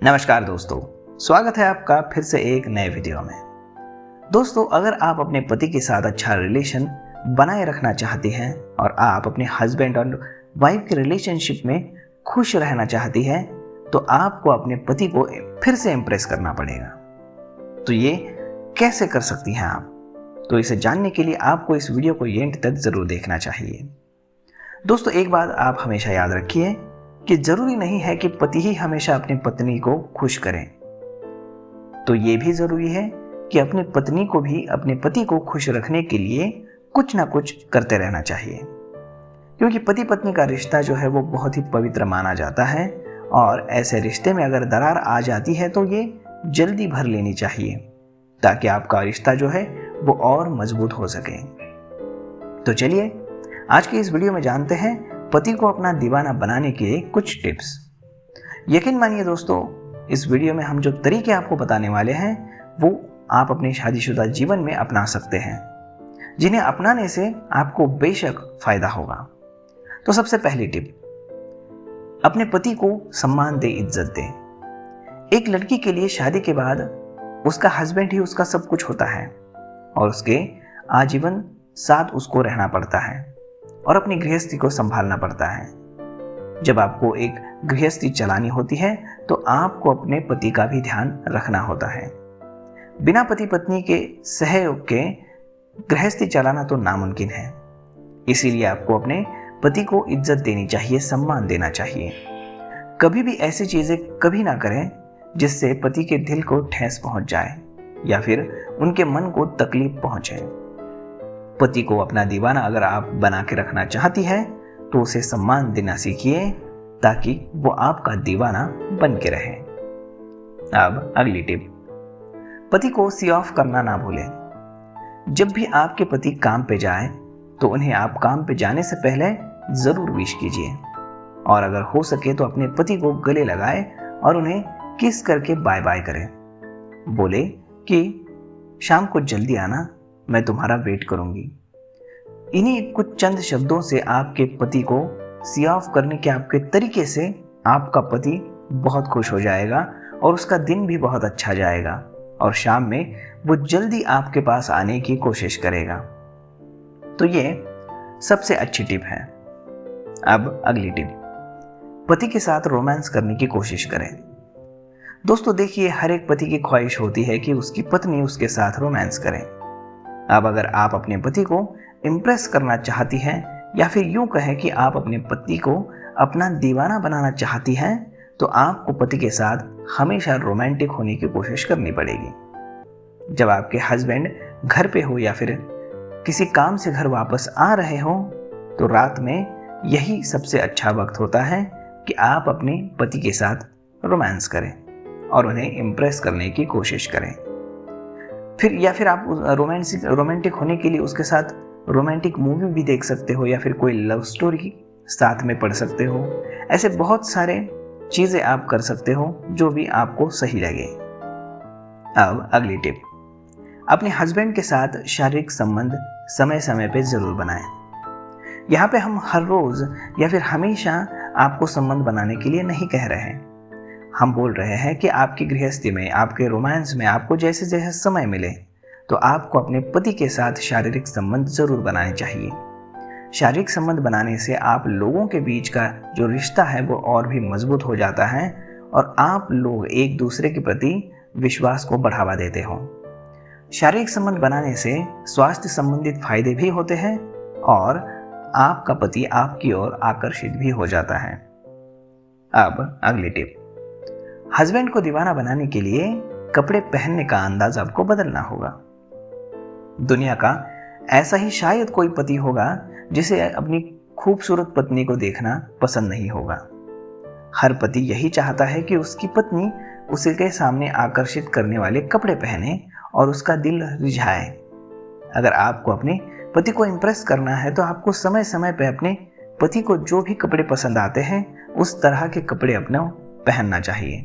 नमस्कार दोस्तों, स्वागत है आपका फिर से एक नए वीडियो में। दोस्तों, अगर आप अपने पति के साथ अच्छा रिलेशन बनाए रखना चाहती हैं और आप अपने हस्बैंड और वाइफ के रिलेशनशिप में खुश रहना चाहती हैं, तो आपको अपने पति को फिर से इम्प्रेस करना पड़ेगा। तो ये कैसे कर सकती हैं आप? तो इसे जानने के लिए आपको इस वीडियो को एंड तक जरूर देखना चाहिए। दोस्तों, एक बात आप हमेशा याद रखिए कि जरूरी नहीं है कि पति ही हमेशा अपनी पत्नी को खुश करें। तो ये भी जरूरी है कि अपनी पत्नी को भी अपने पति को खुश रखने के लिए कुछ ना कुछ करते रहना चाहिए, क्योंकि पति पत्नी का रिश्ता जो है वो बहुत ही पवित्र माना जाता है और ऐसे रिश्ते में अगर दरार आ जाती है तो ये जल्दी भर लेनी चाहिए ताकि आपका रिश्ता जो है वो और मजबूत हो सके। तो चलिए आज की इस वीडियो में जानते हैं पति को अपना दीवाना बनाने के कुछ टिप्स। यकीन मानिए दोस्तों, इस वीडियो में हम जो तरीके आपको बताने वाले हैं वो आप अपने शादीशुदा जीवन में अपना सकते हैं, जिन्हें अपनाने से आपको बेशक फायदा होगा। तो सबसे पहली टिप, अपने पति को सम्मान दे, इज्जत दे। एक लड़की के लिए शादी के बाद उसका हस्बैंड ही उसका सब कुछ होता है और उसके आजीवन साथ उसको रहना पड़ता है और अपनी गृहस्थी को संभालना पड़ता है। जब आपको एक गृहस्थी चलानी होती है तो आपको अपने पति का भी ध्यान रखना होता है। बिना पति पत्नी के सहयोग के गृहस्थी चलाना तो नामुमकिन है। इसीलिए आपको अपने पति को इज्जत देनी चाहिए, सम्मान देना चाहिए। कभी भी ऐसी चीजें कभी ना करें जिससे पति के दिल को ठेस पहुंच जाए या फिर उनके मन को तकलीफ पहुंचे। पति को अपना दीवाना अगर आप बना के रखना चाहती है तो उसे सम्मान देना सीखिए ताकि वो आपका दीवाना बन के रहे। अब अगली टिप, पति को सी ऑफ करना ना भूलें। जब भी आपके पति काम पे जाए तो उन्हें आप काम पे जाने से पहले जरूर विश कीजिए और अगर हो सके तो अपने पति को गले लगाए और उन्हें किस करके बाय बाय करें। बोले कि शाम को जल्दी आना, मैं तुम्हारा वेट करूंगी। इन्हीं कुछ चंद शब्दों से आपके पति को सी ऑफ करने के आपके तरीके से आपका पति बहुत खुश हो जाएगा और उसका दिन भी बहुत अच्छा जाएगा और शाम में वो जल्दी आपके पास आने की कोशिश करेगा। तो ये सबसे अच्छी टिप है। अब अगली टिप, पति के साथ रोमांस करने की कोशिश करें। दोस्तों देखिए, हर एक पति की ख्वाहिश होती है कि उसकी पत्नी उसके साथ रोमांस करे। अब अगर आप अपने पति को इम्प्रेस करना चाहती हैं या फिर यूं कहें कि आप अपने पति को अपना दीवाना बनाना चाहती हैं तो आपको पति के साथ हमेशा रोमांटिक होने की कोशिश करनी पड़ेगी। जब आपके हस्बैंड घर पे हो या फिर किसी काम से घर वापस आ रहे हो तो रात में यही सबसे अच्छा वक्त होता है कि आप अपने पति के साथ रोमांस करें और उन्हें इम्प्रेस करने की कोशिश करें। फिर आप रोमांटिक होने के लिए उसके साथ रोमांटिक मूवी भी देख सकते हो या फिर कोई लव स्टोरी साथ में पढ़ सकते हो। ऐसे बहुत सारे चीजें आप कर सकते हो जो भी आपको सही लगे। अब अगली टिप, अपने हस्बैंड के साथ शारीरिक संबंध समय समय पे जरूर बनाएं। यहाँ पे हम हर रोज या फिर हमेशा आपको संबंध बनाने के लिए नहीं कह रहे हैं। हम बोल रहे हैं कि आपकी गृहस्थी में, आपके रोमांस में आपको जैसे जैसे समय मिले तो आपको अपने पति के साथ शारीरिक संबंध जरूर बनाने चाहिए। शारीरिक संबंध बनाने से आप लोगों के बीच का जो रिश्ता है वो और भी मजबूत हो जाता है और आप लोग एक दूसरे के प्रति विश्वास को बढ़ावा देते हो। शारीरिक संबंध बनाने से स्वास्थ्य संबंधित फायदे भी होते हैं और आपका पति आपकी ओर आकर्षित भी हो जाता है। अब अगली टिप, हस्बैंड को दीवाना बनाने के लिए कपड़े पहनने का अंदाज आपको बदलना होगा। दुनिया का ऐसा ही शायद कोई पति होगा जिसे अपनी खूबसूरत पत्नी को देखना पसंद नहीं होगा। हर पति यही चाहता है कि उसकी पत्नी उसके सामने आकर्षित करने वाले कपड़े पहने और उसका दिल रिझाए। अगर आपको अपने पति को इम्प्रेस करना है तो आपको समय समय पर अपने पति को जो भी कपड़े पसंद आते हैं उस तरह के कपड़े अपना पहनना चाहिए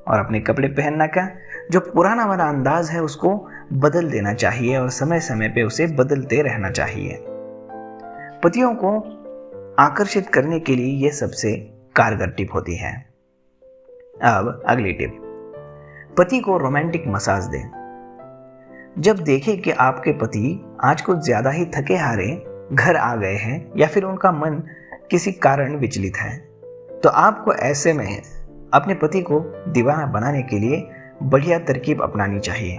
और अपने कपड़े पहनना का जो पुराना वाला अंदाज है उसको बदल देना चाहिए और समय समय पे उसे बदलते रहना चाहिए। पतियों को आकर्षित करने के लिए यह सबसे कारगर टिप होती है। अब अगली टिप, पति को रोमांटिक मसाज दें। जब देखें कि आपके पति आज कुछ ज्यादा ही थके हारे घर आ गए हैं या फिर उनका मन किसी कारण विचलित है, तो आपको ऐसे में अपने पति को दीवाना बनाने के लिए बढ़िया तरकीब अपनानी चाहिए।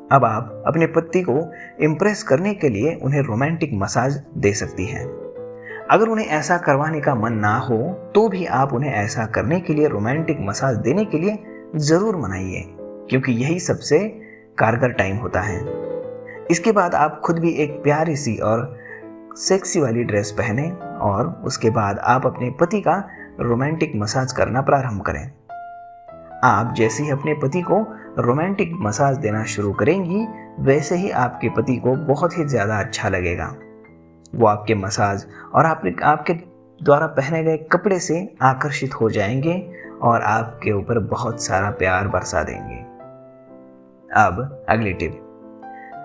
अब आप अपने पति को इम्प्रेस करने के लिए उन्हें रोमांटिक मसाज दे सकती हैं। अगर उन्हें ऐसा करवाने का मन ना हो तो भी आप उन्हें ऐसा करने के लिए रोमांटिक मसाज देने के लिए जरूर मनाइए, क्योंकि यही सबसे कारगर टाइम होता है। इसके बाद आप खुद भी एक प्यारी सी और सेक्सी वाली ड्रेस पहने और उसके बाद आप अपने पति का रोमांटिक मसाज करना प्रारंभ करें। आप जैसे ही अपने पति को रोमांटिक मसाज देना शुरू करेंगी, वैसे ही आपके पति को बहुत ही ज़्यादा अच्छा लगेगा। वो आपके मसाज और आपके द्वारा पहने गए कपड़े से आकर्षित हो जाएंगे और आपके ऊपर बहुत सारा प्यार बरसा देंगे। अब अगली टिप,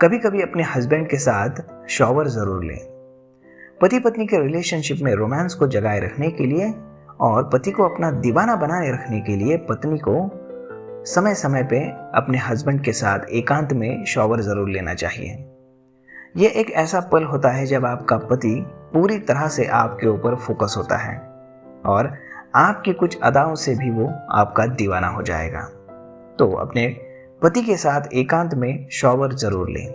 कभी कभी अपने हस्बैंड के साथ शॉवर ज़रूर लें। पति पत्नी के रिलेशनशिप में रोमांस को जगाए रखने के लिए और पति को अपना दीवाना बनाए रखने के लिए पत्नी को समय समय पे अपने हस्बैंड के साथ एकांत में शॉवर ज़रूर लेना चाहिए। यह एक ऐसा पल होता है जब आपका पति पूरी तरह से आपके ऊपर फोकस होता है और आपकी कुछ अदाओं से भी वो आपका दीवाना हो जाएगा। तो अपने पति के साथ एकांत में शॉवर ज़रूर लें।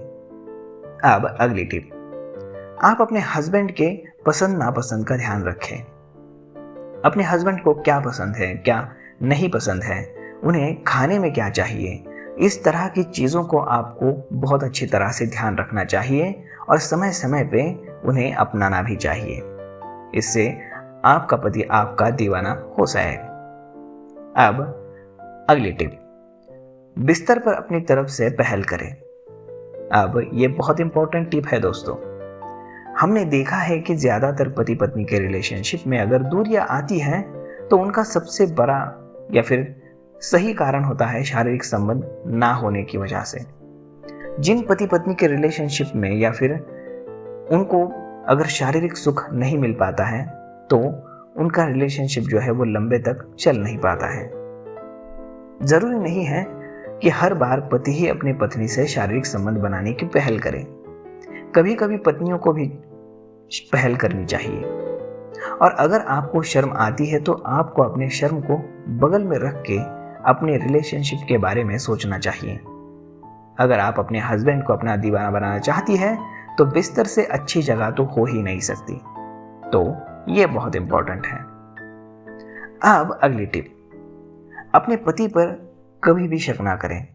अब अगली टिप, आप अपने हस्बैंड के पसंद नापसंद का ध्यान रखें। अपने हस्बैंड को क्या पसंद है, क्या नहीं पसंद है, उन्हें खाने में क्या चाहिए, इस तरह की चीज़ों को आपको बहुत अच्छी तरह से ध्यान रखना चाहिए और समय समय पे उन्हें अपनाना भी चाहिए। इससे आपका पति आपका दीवाना हो जाएगा। अब अगली टिप, बिस्तर पर अपनी तरफ से पहल करें। अब ये बहुत इंपॉर्टेंट टिप है दोस्तों। हमने देखा है कि ज़्यादातर पति पत्नी के रिलेशनशिप में अगर दूरियां आती हैं तो उनका सबसे बड़ा या फिर सही कारण होता है शारीरिक संबंध ना होने की वजह से। जिन पति पत्नी के रिलेशनशिप में या फिर उनको अगर शारीरिक सुख नहीं मिल पाता है तो उनका रिलेशनशिप जो है वो लंबे तक चल नहीं पाता है। जरूरी नहीं है कि हर बार पति ही अपनी पत्नी से शारीरिक संबंध बनाने की पहल करे। कभी कभी पत्नियों को भी पहल करनी चाहिए। और अगर आपको शर्म आती है तो आपको अपने शर्म को बगल में रख के अपने रिलेशनशिप के बारे में सोचना चाहिए। अगर आप अपने हस्बैंड को अपना दीवाना बनाना चाहती है तो बिस्तर से अच्छी जगह तो हो ही नहीं सकती। तो ये बहुत इंपॉर्टेंट है। अब अगली टिप, अपने पति पर कभी भी शक ना करें।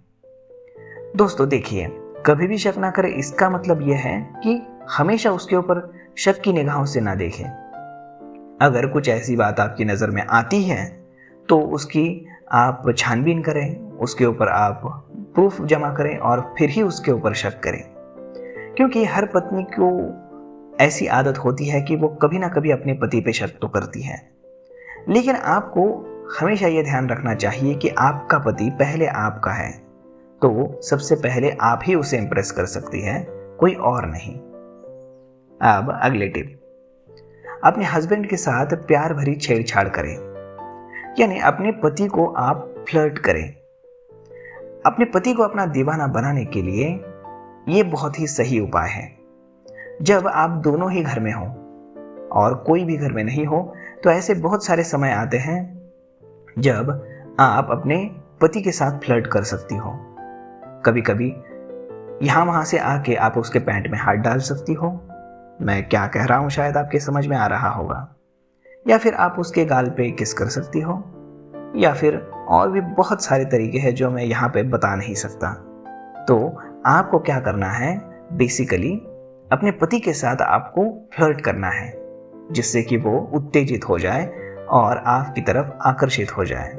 दोस्तों देखिए, कभी भी शक ना करें इसका मतलब यह है कि हमेशा उसके ऊपर शक की निगाहों से ना देखें। अगर कुछ ऐसी बात आपकी नज़र में आती है तो उसकी आप छानबीन करें, उसके ऊपर आप प्रूफ जमा करें और फिर ही उसके ऊपर शक करें। क्योंकि हर पत्नी को ऐसी आदत होती है कि वो कभी ना कभी अपने पति पे शक तो करती है, लेकिन आपको हमेशा ये ध्यान रखना चाहिए कि आपका पति पहले आपका है, तो सबसे पहले आप ही उसे इंप्रेस कर सकती है, कोई और नहीं। अब अगले टिप, अपने हस्बैंड के साथ प्यार भरी छेड़छाड़ करें, यानी अपने पति को आप फ्लर्ट करें। अपने पति को अपना दीवाना बनाने के लिए ये बहुत ही सही उपाय है। जब आप दोनों ही घर में हो और कोई भी घर में नहीं हो तो ऐसे बहुत सारे समय आते हैं जब आप अपने पति के साथ फ्लर्ट कर सकती हो। कभी कभी यहाँ वहाँ से आके आप उसके पैंट में हाथ डाल सकती हो। मैं क्या कह रहा हूँ शायद आपके समझ में आ रहा होगा। या फिर आप उसके गाल पे किस कर सकती हो, या फिर और भी बहुत सारे तरीके हैं जो मैं यहाँ पे बता नहीं सकता। तो आपको क्या करना है, बेसिकली अपने पति के साथ आपको फ्लर्ट करना है, जिससे कि वो उत्तेजित हो जाए और आपकी तरफ आकर्षित हो जाए।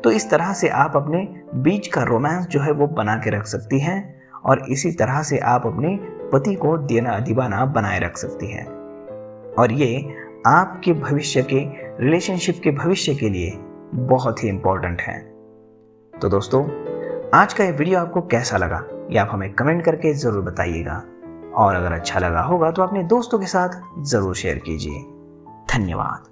तो इस तरह से आप अपने बीच का रोमांस जो है वो बना के रख सकती हैं और इसी तरह से आप अपने पति को दीवाना बनाए रख सकती हैं। और ये आपके भविष्य के रिलेशनशिप के भविष्य के लिए बहुत ही इंपॉर्टेंट है। तो दोस्तों, आज का ये वीडियो आपको कैसा लगा ये आप हमें कमेंट करके ज़रूर बताइएगा, और अगर अच्छा लगा होगा तो अपने दोस्तों के साथ ज़रूर शेयर कीजिए। धन्यवाद।